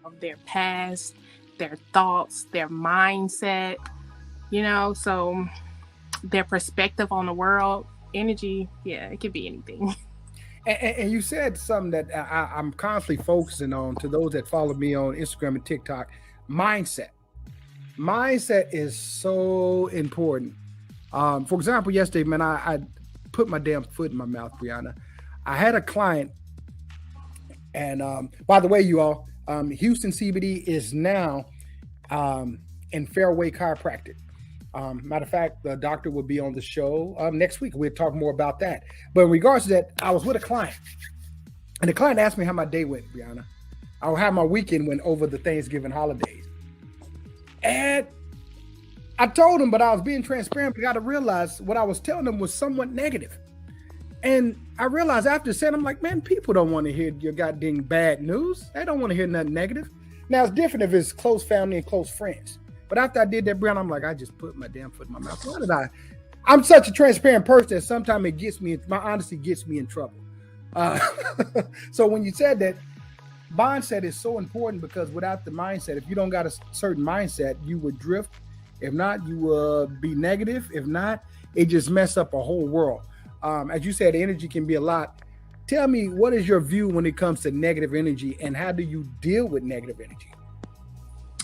of their past, their thoughts, their mindset, so their perspective on the world. Energy, yeah, it could be anything. And you said something that I'm constantly focusing on to those that follow me on Instagram and TikTok. Mindset. Mindset is so important. For example, yesterday, man, I put my damn foot in my mouth, Breonna. I had a client, and by the way, you all, Houston CBD is now in Fairway Chiropractic. Matter of fact, the doctor will be on the show next week. We'll talk more about that. But in regards to that, I was with a client, and the client asked me how my day went, Breonna. How my weekend went over the Thanksgiving holidays. And I told him, but I was being transparent. But I got to realize what I was telling him was somewhat negative. And I realized after saying, I'm like, man, people don't want to hear your goddamn bad news. They don't want to hear nothing negative. Now, it's different if it's close family and close friends. But after I did that, Brown, I'm like, I just put my damn foot in my mouth. Why did I? I'm such a transparent person that sometimes it gets me, my honesty gets me in trouble. So when you said that, mindset is so important, because without the mindset, if you don't got a certain mindset, you would drift. If not, you will be negative. If not, it just mess up a whole world. As you said, energy can be a lot. Tell me, what is your view when it comes to negative energy, and how do you deal with negative energy?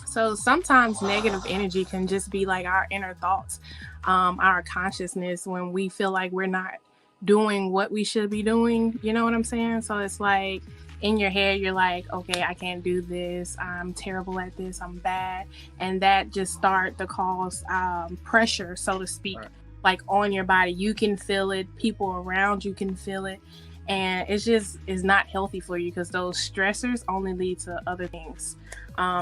So sometimes negative energy can just be like our inner thoughts, our consciousness, when we feel like we're not doing what we should be doing. You know what I'm saying? So it's like in your head, you're like, okay, I can't do this. I'm terrible at this. I'm bad. And that just start to cause pressure, so to speak, right, like on your body. You can feel it. People around you can feel it. And it's just is not healthy for you, because those stressors only lead to other things.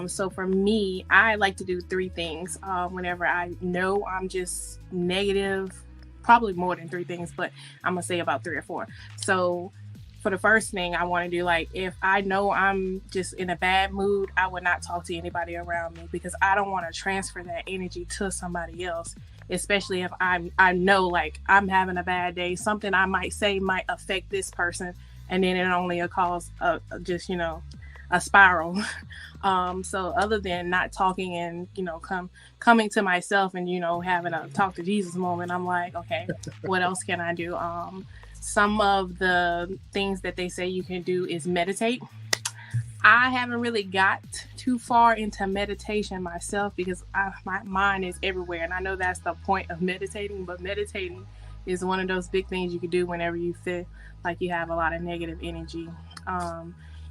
So for me, I like to do 3 things whenever I know I'm just negative. Probably more than 3 things, but I'm gonna say about 3 or 4. So for the first thing, I want to do, like, if I know I'm just in a bad mood, I would not talk to anybody around me, because I don't want to transfer that energy to somebody else. Especially if I know, like, I'm having a bad day, something I might say might affect this person, and then it only cause just a spiral. So other than not talking and coming to myself and having a talk to Jesus moment, I'm like, okay, what else can I do? Some of the things that they say you can do is meditate. I haven't really got too far into meditation myself, because my mind is everywhere, and I know that's the point of meditating, but meditating is one of those big things you can do whenever you feel like you have a lot of negative energy.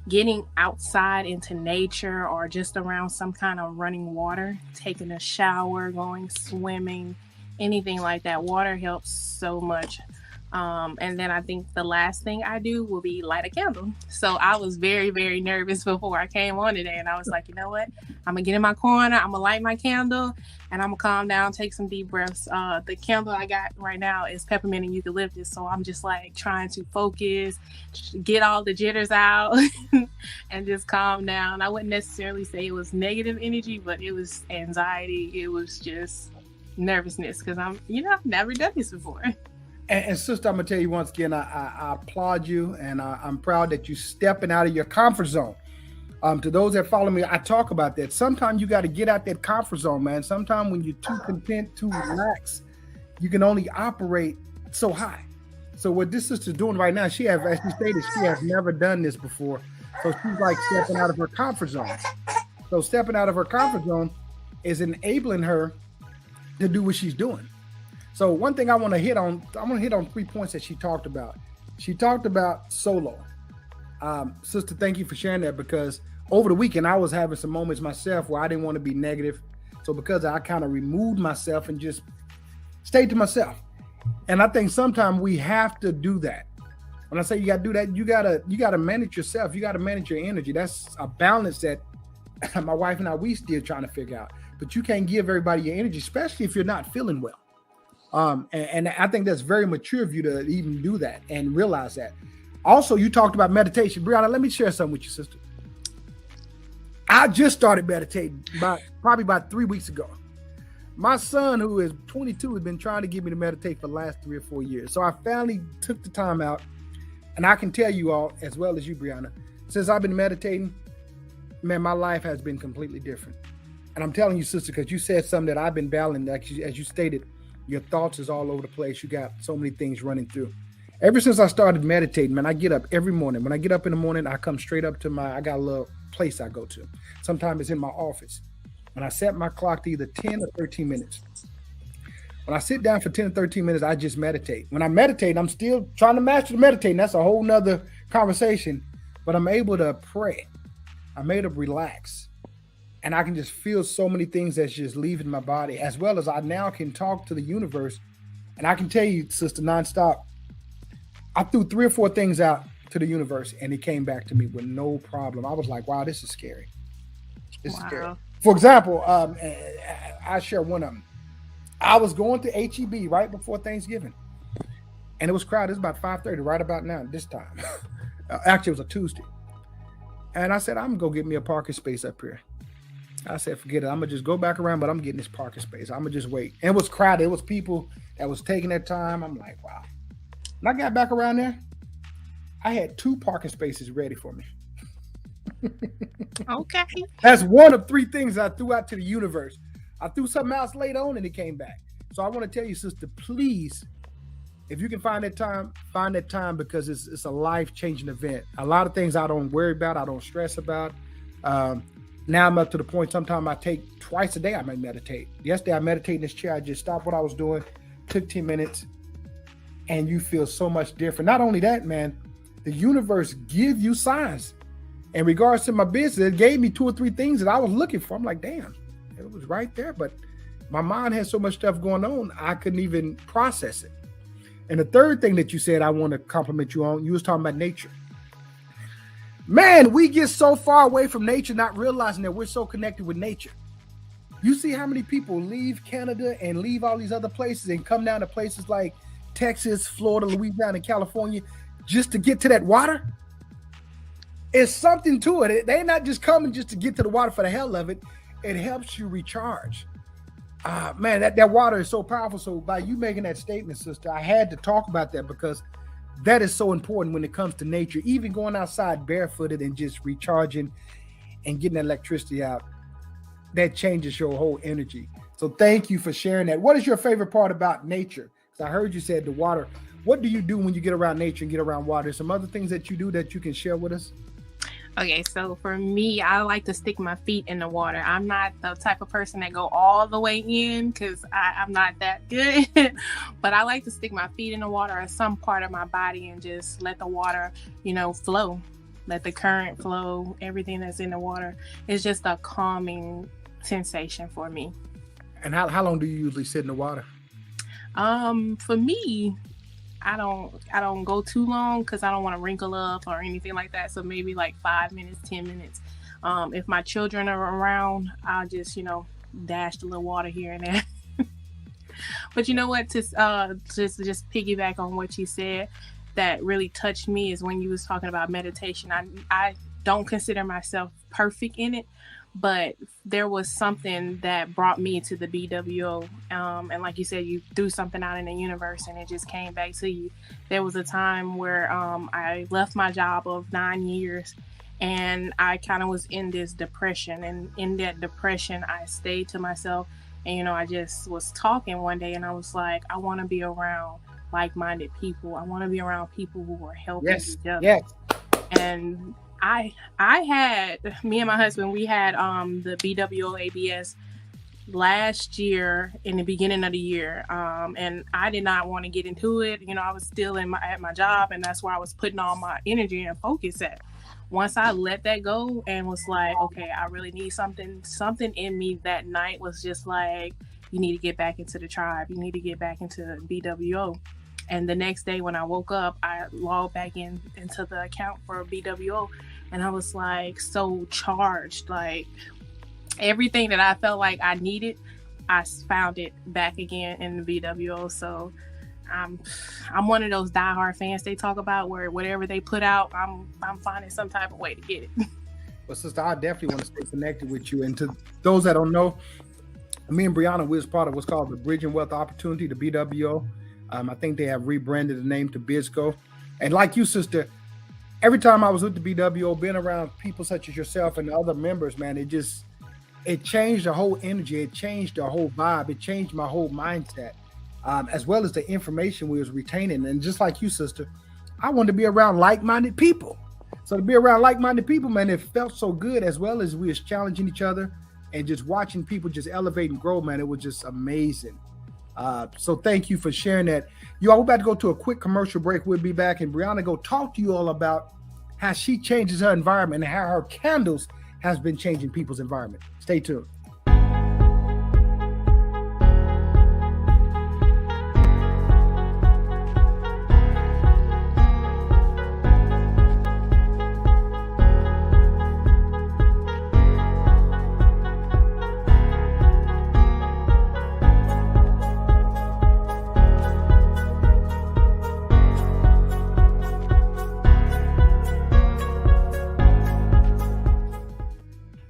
Getting outside into nature, or just around some kind of running water, taking a shower, going swimming, anything like that. Water helps so much. And then I think the last thing I do will be light a candle. So I was very, very nervous before I came on today. And I was like, you know what? I'm going to get in my corner. I'm going to light my candle, and I'm going to calm down, take some deep breaths. The candle I got right now is peppermint and eucalyptus. So I'm just like trying to focus, get all the jitters out and just calm down. I wouldn't necessarily say it was negative energy, but it was anxiety. It was just nervousness, because I've never done this before. And sister, I'm gonna tell you once again, I applaud you, and I'm proud that you're stepping out of your comfort zone. To those that follow me, I talk about that. Sometimes you got to get out that comfort zone, man. Sometimes when you're too content, too relaxed, you can only operate so high. So what this sister's doing right now, as she stated, she has never done this before. So she's like stepping out of her comfort zone. So stepping out of her comfort zone is enabling her to do what she's doing. So one thing I want to hit on 3 points that she talked about. She talked about solo. Sister, thank you for sharing that, because over the weekend I was having some moments myself where I didn't want to be negative. So because I kind of removed myself and just stayed to myself. And I think sometimes we have to do that. When I say you got to do that, you gotta manage yourself. You got to manage your energy. That's a balance that my wife and I, we still trying to figure out. But you can't give everybody your energy, especially if you're not feeling well. And I think that's very mature of you to even do that and realize that. Also, you talked about meditation. Breonna, let me share something with you, sister. I just started meditating probably about 3 weeks ago. My son, who is 22, has been trying to get me to meditate for the last 3 or 4 years. So I finally took the time out, and I can tell you all, as well as you, Breonna, since I've been meditating, man, my life has been completely different. And I'm telling you, sister, because you said something that I've been battling. As you stated, your thoughts is all over the place. You got so many things running through. Ever since I started meditating, man, I get up every morning. When I get up in the morning, I come straight up to I got a little place I go to. Sometimes it's in my office. And I set my clock to either 10 or 13 minutes. When I sit down for 10 or 13 minutes, I just meditate. When I meditate, I'm still trying to master the meditating. That's a whole nother conversation. But I'm able to pray. I'm able to relax. And I can just feel so many things that's just leaving my body, as well as I now can talk to the universe. And I can tell you, sister, nonstop, I threw 3 or 4 things out to the universe and it came back to me with no problem. I was like, wow, this is scary. This is scary. For example, I share one of them. I was going to HEB right before Thanksgiving, and it was crowded. It's about 5:30, right about now, this time. Actually, it was a Tuesday. And I said, I'm going to go get me a parking space up here. I said, forget it. I'm going to just go back around, but I'm getting this parking space. I'm going to just wait. And it was crowded. It was people that was taking their time. I'm like, wow. When I got back around there, I had 2 parking spaces ready for me. Okay. That's one of 3 things I threw out to the universe. I threw something else later on and it came back. So I want to tell you, sister, please, if you can find that time because it's a life-changing event. A lot of things I don't worry about, I don't stress about. Now I'm up to the point, sometimes I take twice a day, I might meditate. Yesterday I meditated in this chair. I just stopped what I was doing, took 10 minutes, and you feel so much different. Not only that, man, the universe give you signs. In regards to my business, it gave me 2 or 3 things that I was looking for. I'm like, damn, it was right there. But my mind had so much stuff going on, I couldn't even process it. And the third thing that you said I want to compliment you on, you was talking about nature. Man, we get so far away from nature, not realizing that we're so connected with nature. You see how many people leave Canada and leave all these other places and come down to places like Texas, Florida, Louisiana, and California just to get to that water? It's something to it. They're not just coming just to get to the water for the hell of it. It helps you recharge. Man, that water is so powerful. So by you making that statement, sister, I had to talk about that because that is so important when it comes to nature. Even going outside barefooted and just recharging and getting that electricity out, that changes your whole energy. So thank you for sharing that. What is your favorite part about nature? Because I heard you said the water. What do you do when you get around nature and get around water? Some other things that you do that you can share with us? Okay, so for me, I like to stick my feet in the water. I'm not the type of person that go all the way in because I'm not that good. But I like to stick my feet in the water or some part of my body and just let the water, flow. Let the current flow, everything that's in the water. It's just a calming sensation for me. And how long do you usually sit in the water? For me, I don't go too long because I don't want to wrinkle up or anything like that. So maybe like 5 minutes, 10 minutes. If my children are around, I'll just, dash a little water here and there. But you know what? To just piggyback on what you said, that really touched me is when you was talking about meditation. I don't consider myself perfect in it, but there was something that brought me to the BWO. And like you said, you threw something out in the universe and it just came back to you. There was a time where I left my job of 9 years and I kind of was in this depression. And in that depression, I stayed to myself. And, I just was talking one day and I was like, I want to be around like-minded people. I want to be around people who are helping each other. Yes. And I had, me and my husband, we had the BWO ABS last year in the beginning of the year. And I did not want to get into it. I was still at my job, and that's where I was putting all my energy and focus at. Once I let that go and was like, okay, I really need something in me that night was just like, you need to get back into the tribe. You need to get back into BWO. And the next day when I woke up, I logged back into the account for BWO. And I was like so charged, like everything that I felt like I needed, I found it back again in the BWO. So I'm one of those diehard fans they talk about where whatever they put out, I'm finding some type of way to get it. Well, sister, I definitely want to stay connected with you. And to those that don't know, me and Breonna, we was part of what's called the Bridging Wealth Opportunity, the BWO. I think they have rebranded the name to BizGo. And like you, sister, every time I was with the BWO, being around people such as yourself and the other members, man, it changed the whole energy. It changed the whole vibe. It changed my whole mindset, as well as the information we was retaining. And just like you, sister, I wanted to be around like-minded people. So to be around like-minded people, man, it felt so good, as well as we was challenging each other and just watching people just elevate and grow, man. It was just amazing. So thank you for sharing that. You all, we're about to go to a quick commercial break. We'll be back, and Breonna go talk to you all about how she changes her environment and how her candles has been changing people's environment. Stay tuned.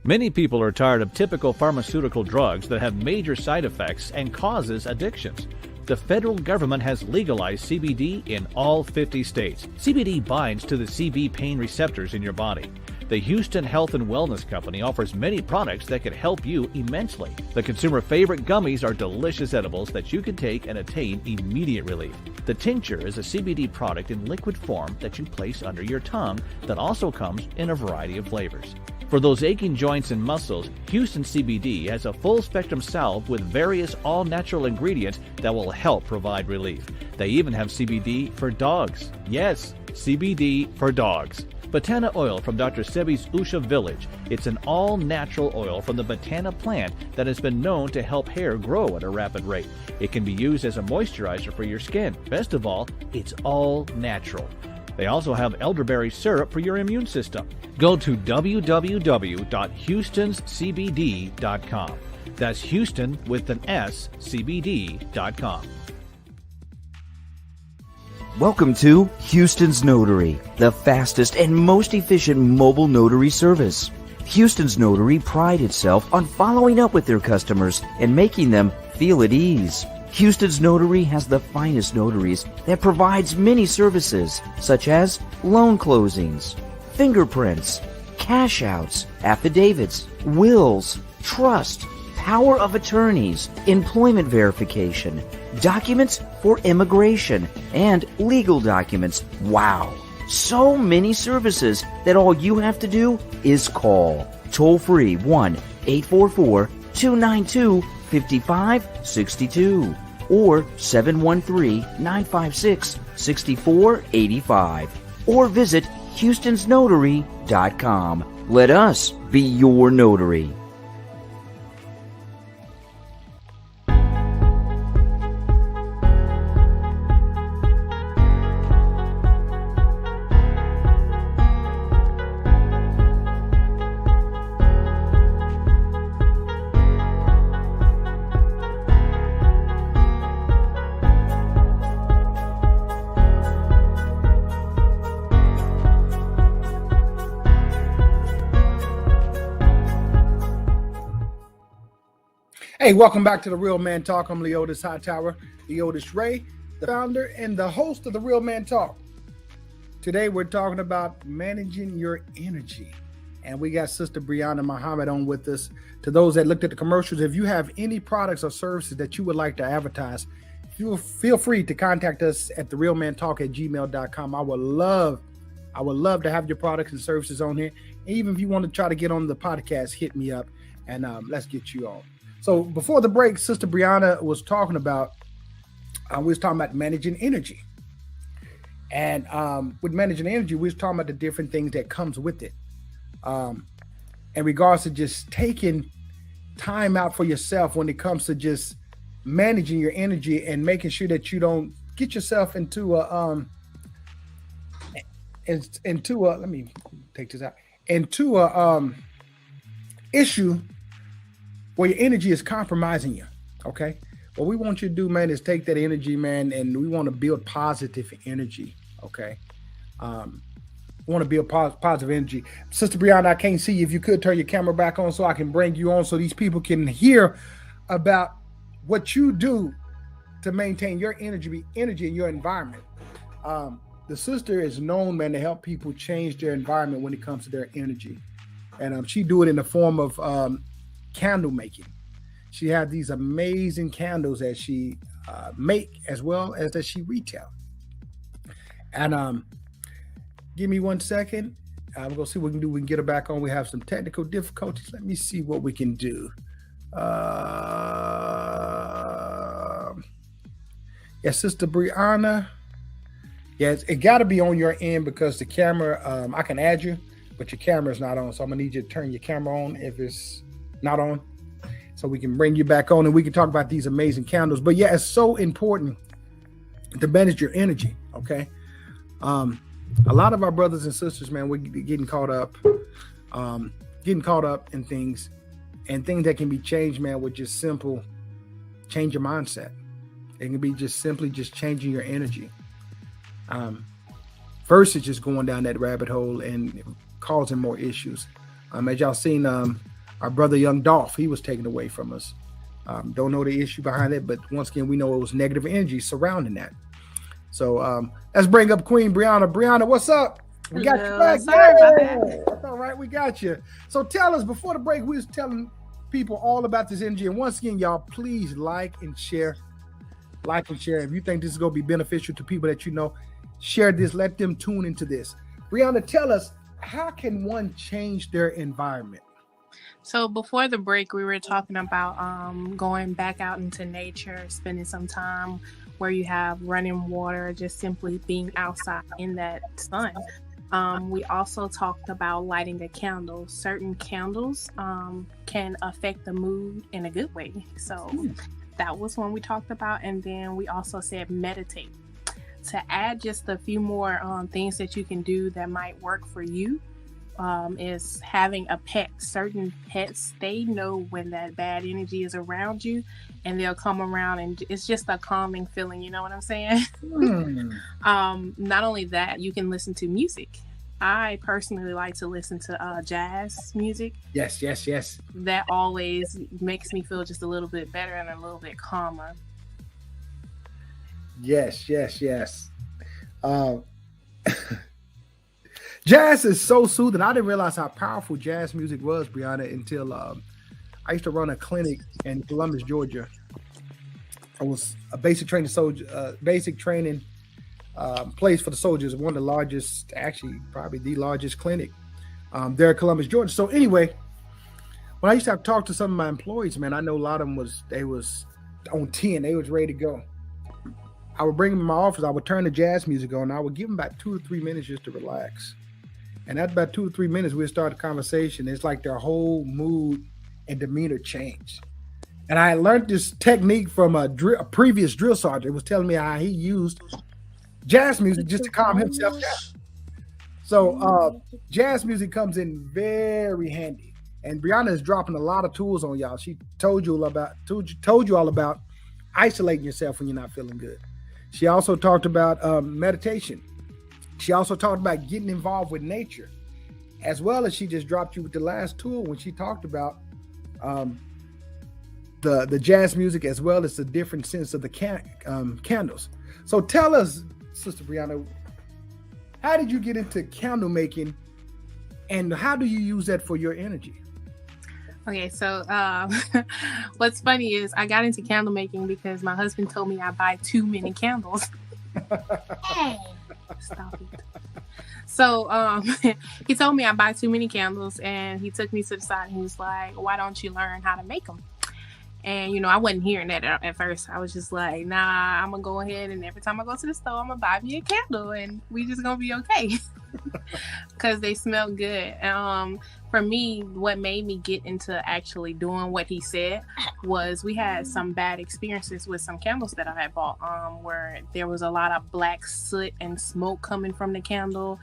Many people are tired of typical pharmaceutical drugs that have major side effects and causes addictions. The federal government has legalized CBD in all 50 states. CBD binds to the CB pain receptors in your body. The Houston Health and Wellness Company offers many products that can help you immensely. The consumer favorite gummies are delicious edibles that you can take and attain immediate relief. The tincture is a CBD product in liquid form that you place under your tongue that also comes in a variety of flavors. For those aching joints and muscles, Houston CBD has a full-spectrum salve with various all-natural ingredients that will help provide relief. They even have CBD for dogs. Yes, CBD for dogs. Botana oil from Dr. Sebi's Usha Village. It's an all-natural oil from the Botana plant that has been known to help hair grow at a rapid rate. It can be used as a moisturizer for your skin. Best of all, it's all natural. They also have elderberry syrup for your immune system. Go to www.houstonscbd.com. That's Houston with an S, CBD.com. Welcome to Houston's Notary, the fastest and most efficient mobile notary service. Houston's Notary prides itself on following up with their customers and making them feel at ease. Houston's Notary has the finest notaries that provides many services such as loan closings, fingerprints, cash outs, affidavits, wills, trust, power of attorneys, employment verification, documents for immigration, and legal documents. Wow! So many services that all you have to do is call. Toll free 1-844-292-5562 or 713-956-6485 or visit HoustonsNotary.com. Let us be your notary. Hey, welcome back to the Real Man Talk. I'm Leotis Hightower, Leotis Ray, the founder and the host of the Real Man Talk. Today, we're talking about managing your energy. And we got Sister Breonna Muhammad on with us. To those that looked at the commercials, if you have any products or services that you would like to advertise, feel free to contact us at therealmantalk@gmail.com. I would love to have your products and services on here. And even if you want to try to get on the podcast, hit me up and let's get you on. So before the break, Sister Breonna was talking about, managing energy. And with managing energy, we was talking about the different things that comes with it. In regards to just taking time out for yourself when it comes to just managing your energy and making sure that you don't get yourself into a issue where your energy is compromising you. Okay. What we want you to do, man, is take that energy, man, and we want to build positive energy. Okay. We want to build positive energy. Sister Breonna, I can't see you. If you could turn your camera back on so I can bring you on so these people can hear about what you do to maintain your energy in your environment. the sister is known, man, to help people change their environment when it comes to their energy. And she do it in the form of candle making. She had these amazing candles that she make as well as that she retail. And give me 1 second. I'm gonna see what we can do. We can get her back on. We have some technical difficulties. Let me see what we can do. Yeah, Sister Breonna. Yes, it got to be on your end because the camera. I can add you, but your camera is not on. So I'm gonna need you to turn your camera on if it's not on, so we can bring you back on and we can talk about these amazing candles. But yeah, it's so important to manage your energy. Okay. A lot of our brothers and sisters, man, we're getting caught up in things that can be changed, man, with just simple change your mindset. It can be just simply just changing your energy. Versus just going down that rabbit hole and causing more issues. As y'all seen, our brother Young Dolph, he was taken away from us. Don't know the issue behind it, but once again, we know it was negative energy surrounding that. So let's bring up Queen Breonna. Breonna, what's up? We got you back. Sorry about that. That's all right, we got you. So tell us, before the break, we was telling people all about this energy. And once again, y'all, please like and share. Like and share. If you think this is going to be beneficial to people that you know, share this. Let them tune into this. Breonna, tell us, how can one change their environment? So before the break, we were talking about going back out into nature, spending some time where you have running water, just simply being outside in that sun. We also talked about lighting a candle. Certain candles can affect the mood in a good way. So that was one we talked about. And then we also said meditate. To add just a few more things that you can do that might work for you is having a pet. Certain pets, they know when that bad energy is around you and they'll come around and it's just a calming feeling, you know what I'm saying? Not only that, you can listen to music. I personally like to listen to jazz music. Yes. That always makes me feel just a little bit better and a little bit calmer. Yes. Jazz is so soothing. I didn't realize how powerful jazz music was, Breonna, until I used to run a clinic in Columbus, Georgia. It was a basic training place for the soldiers. One of the largest, actually probably the largest clinic there in Columbus, Georgia. So anyway, when I used to have to talk to some of my employees, man, I know a lot of them was on 10. They was ready to go. I would bring them in my office. I would turn the jazz music on. And I would give them about 2 or 3 minutes just to relax. And after about 2 or 3 minutes, we'd start a conversation. It's like their whole mood and demeanor changed. And I learned this technique from a previous drill sergeant. Was telling me how he used jazz music just to calm himself down. So jazz music comes in very handy. And Breonna is dropping a lot of tools on y'all. She told you all about isolating yourself when you're not feeling good. She also talked about meditation. She also talked about getting involved with nature, as well as she just dropped you with the last tool when she talked about the jazz music, as well as the different scents of the candles. So tell us, Sister Breonna, how did you get into candle making, and how do you use that for your energy? Okay, so what's funny is I got into candle making because my husband told me I buy too many candles. Hey, stop it. So he told me I buy too many candles, and he took me to the side and he was like, why don't you learn how to make them? And, I wasn't hearing that at first. I was just like, nah, I'm going to go ahead and every time I go to the store, I'm going to buy me a candle and we just going to be okay. Because they smell good. For me, what made me get into actually doing what he said was we had some bad experiences with some candles that I had bought where there was a lot of black soot and smoke coming from the candle.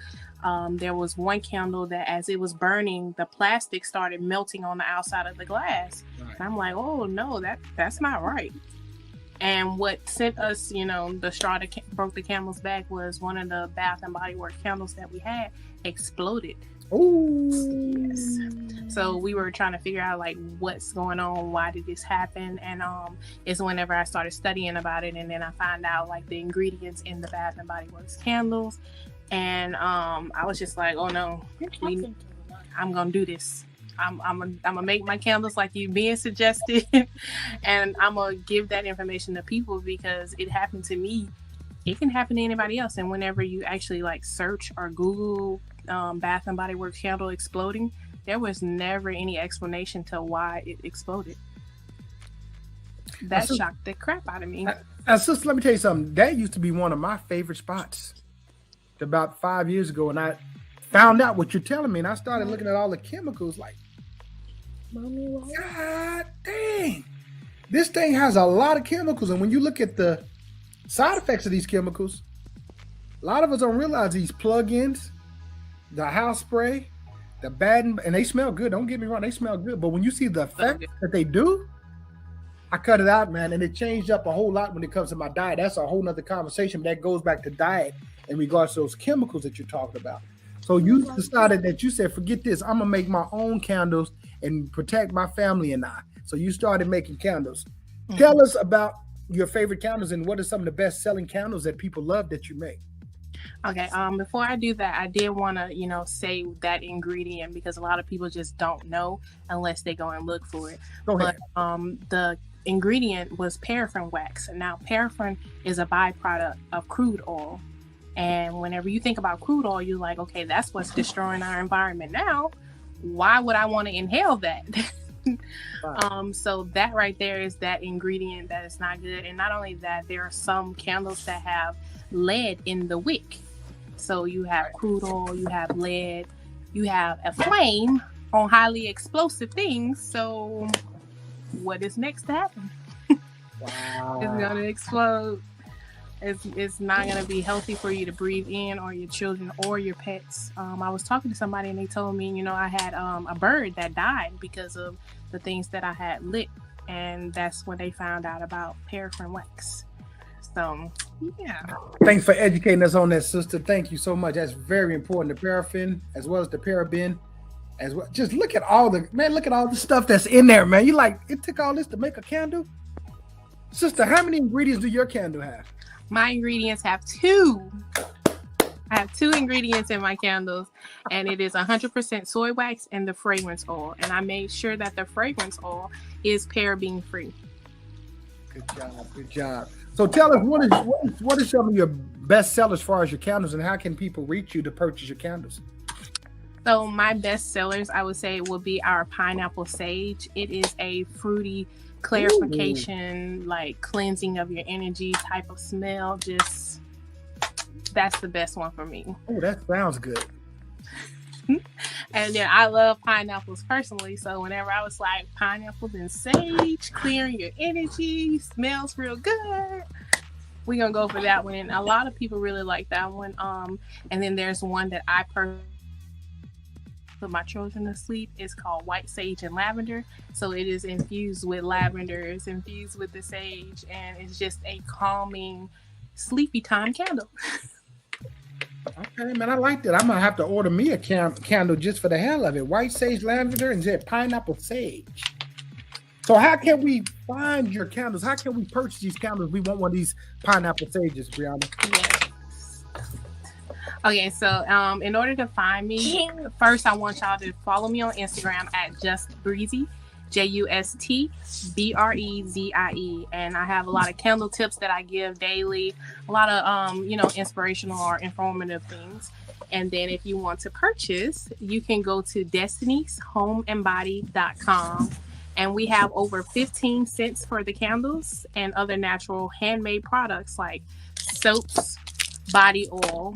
There was one candle that as it was burning, the plastic started melting on the outside of the glass. Right. And I'm like, oh no, that's not right. And what sent us, the straw that broke the camel's back was one of the Bath and Body Works candles that we had exploded. Oh, yes. So we were trying to figure out like what's going on, why did this happen, and it's whenever I started studying about it, and then I found out like the ingredients in the Bath and Body Works candles, and I was just like, oh no, I'm gonna do this. I'm gonna make my candles like you being suggested, and I'm gonna give that information to people because it happened to me. It can happen to anybody else, and whenever you actually like search or Google Bath and Body Works candle exploding, there was never any explanation to why it exploded. That shocked the crap out of me. Sister, let me tell you something. That used to be one of my favorite spots about 5 years ago, and I found out what you're telling me, and I started looking at all the chemicals like, God dang, this thing has a lot of chemicals, and when you look at the side effects of these chemicals, a lot of us don't realize these plug-ins, the house spray, the bad, and they smell good. Don't get me wrong, they smell good. But when you see the effect that they do, I cut it out, man, and it changed up a whole lot when it comes to my diet. That's a whole nother conversation, but that goes back to diet in regards to those chemicals that you're talking about. So you decided that you said, forget this, I'm gonna make my own candles and protect my family and I. So you started making candles. Mm-hmm. Tell us about your favorite candles and what are some of the best selling candles that people love that you make. Okay, before I do that, I did want to, say that ingredient because a lot of people just don't know unless they go and look for it. Go ahead. But the ingredient was paraffin wax. Now, paraffin is a byproduct of crude oil. And whenever you think about crude oil, you're like, okay, that's what's destroying our environment now. Why would I want to inhale that? So that right there is that ingredient that is not good. And not only that, there are some candles that have lead in the wick. So you have crude oil, you have lead, you have a flame on highly explosive things. So what is next to happen? Wow. It's gonna explode. It's not gonna be healthy for you to breathe in, or your children, or your pets. I was talking to somebody and they told me, I had a bird that died because of the things that I had lit, and that's when they found out about paraffin wax. So, yeah. Thanks for educating us on that, sister. Thank you so much. That's very important. The paraffin, as well as the paraben, as well. Just look at all the stuff that's in there, man. You like, it took all this to make a candle? Sister, how many ingredients do your candle have? My ingredients have 2. I have 2 ingredients in my candles, and it is 100% soy wax and the fragrance oil. And I made sure that the fragrance oil is paraben free. Good job. So tell us, what is some of your best sellers as far as your candles, and how can people reach you to purchase your candles? So my best sellers, I would say, will be our pineapple sage. It is a fruity clarification, like cleansing of your energy type of smell. Just, that's the best one for me. Oh, that sounds good. And then I love pineapples personally, so whenever I was like, pineapples and sage, clearing your energy, smells real good, we're gonna go for that one. And a lot of people really like that one. And then there's one that I personally put my children to sleep. It's called white sage and lavender. So it is infused with lavender, it's infused with the sage, and it's just a calming, sleepy time candle. Okay, man, I like that. I'm gonna have to order me a candle just for the hell of it. White sage, lavender, and pineapple sage. So how can we find your candles? How can we purchase these candles? We want one of these pineapple sages, Breonna. Yes. Okay, so in order to find me, first I want y'all to follow me on Instagram at justbreezy. JUSTBREZIE, and I have a lot of candle tips that I give daily, a lot of inspirational or informative things. And then if you want to purchase, you can go to destiny'shomeandbody.com, and we have over 15 cents for the candles and other natural handmade products like soaps, body oil,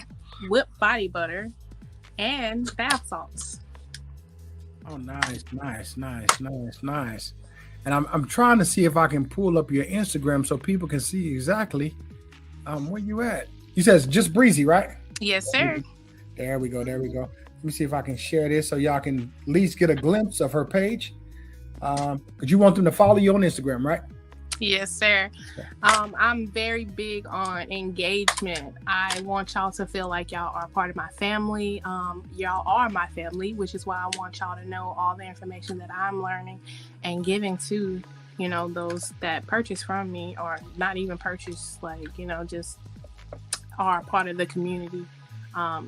whipped body butter, and bath salts. Oh, nice. And I'm trying to see if I can pull up your Instagram so people can see exactly where you at. You said it's Just Breezy, right? Yes, sir. There we go. Let me see if I can share this so y'all can at least get a glimpse of her page. Because you want them to follow you on Instagram, right? Yes, sir. I'm very big on engagement. I want y'all to feel like y'all are part of my family. Y'all are my family, which is why I want y'all to know all the information that I'm learning and giving to, those that purchase from me, or not even purchase, just are part of the community.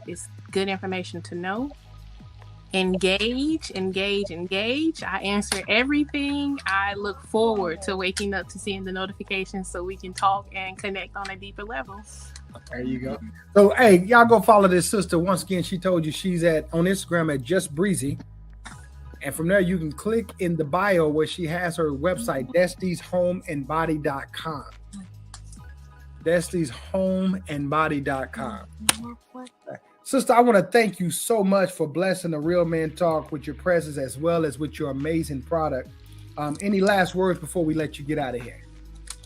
It's good information to know. Engage. I answer everything. I look forward to waking up to seeing the notifications so we can talk and connect on a deeper level. There you go. So, hey, y'all go follow this sister. Once again, she told you she's on Instagram at Just Breezy. And from there, you can click in the bio where she has her website, destiny'shomeandbody.com. destiny'shomeandbody.com. Sister, I want to thank you so much for blessing the Real Men Talk with your presence as well as with your amazing product. Any last words before we let you get out of here?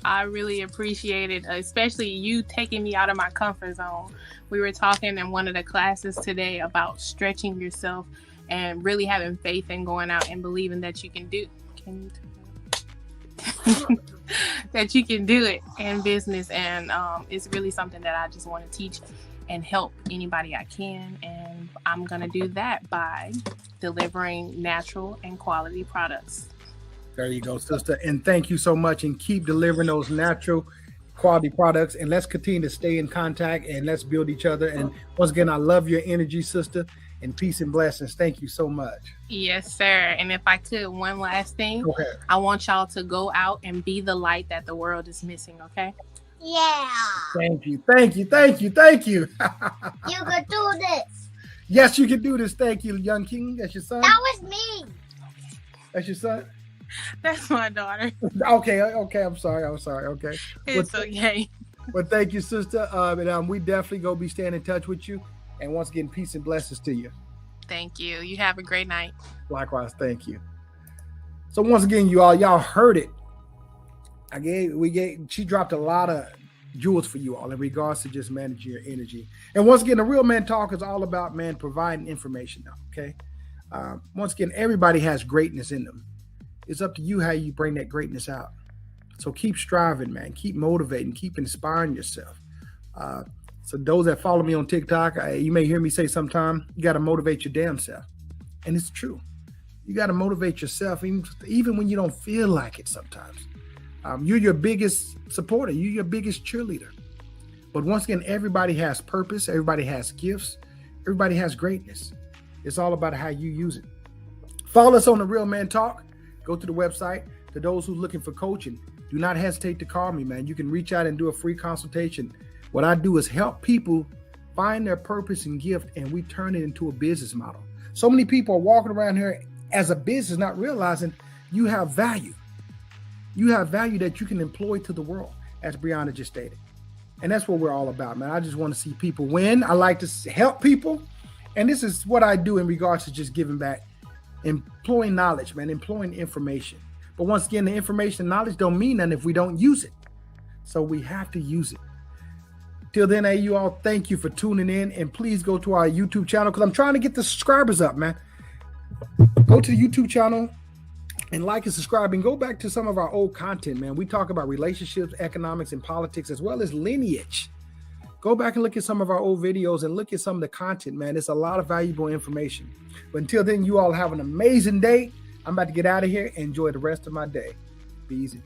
I really appreciate it, especially you taking me out of my comfort zone. We were talking in one of the classes today about stretching yourself and really having faith and going out and believing that you can do that you can do it in business. And it's really something that I just want to teach and help anybody I can. And I'm going to do that by delivering natural and quality products. There you go, sister. And thank you so much. And keep delivering those natural quality products. And let's continue to stay in contact and let's build each other. And once again, I love your energy, sister. And peace and blessings. Thank you so much. Yes, sir. And if I could, one last thing. Okay. I want y'all to go out and be the light that the world is missing, okay? Yeah. Thank you. You could do this. Yes, you can do this. Thank you, young king. That's your son? That was me. That's your son? That's my daughter. Okay. I'm sorry. Okay. It's okay. Well, thank you, sister. And we definitely go be staying in touch with you. And once again, peace and blessings to you. Thank you. You have a great night. Likewise, thank you. So once again, y'all heard it. She dropped a lot of jewels for you all in regards to just managing your energy. And once again, the Real Men Talk is all about, man, providing information now, okay? Once again, everybody has greatness in them. It's up to you how you bring that greatness out. So keep striving, man. Keep motivating. Keep inspiring yourself. So those that follow me on TikTok, you may hear me say sometime, you got to motivate your damn self. And it's true. You got to motivate yourself even when you don't feel like it sometimes. You're your biggest supporter. You're your biggest cheerleader. But once again, everybody has purpose. Everybody has gifts. Everybody has greatness. It's all about how you use it. Follow us on the Real Men Talk. Go to the website. To those who are looking for coaching, do not hesitate to call me, man. You can reach out and do a free consultation. What I do is help people find their purpose and gift, and we turn it into a business model. So many people are walking around here as a business, not realizing you have value. You have value that you can employ to the world, as Breonna just stated. And that's what we're all about, man. I just want to see people win. I like to help people. And this is what I do in regards to just giving back, employing knowledge, man, employing information. But once again, the information and knowledge don't mean nothing if we don't use it. So we have to use it. Till then, hey, you all, thank you for tuning in. And please go to our YouTube channel because I'm trying to get the subscribers up, man. Go to the YouTube channel and like and subscribe and go back to some of our old content, man. We talk about relationships, economics, and politics, as well as lineage. Go back and look at some of our old videos and look at some of the content, man. It's a lot of valuable information. But until then, you all have an amazing day. I'm about to get out of here and enjoy the rest of my day. Be easy.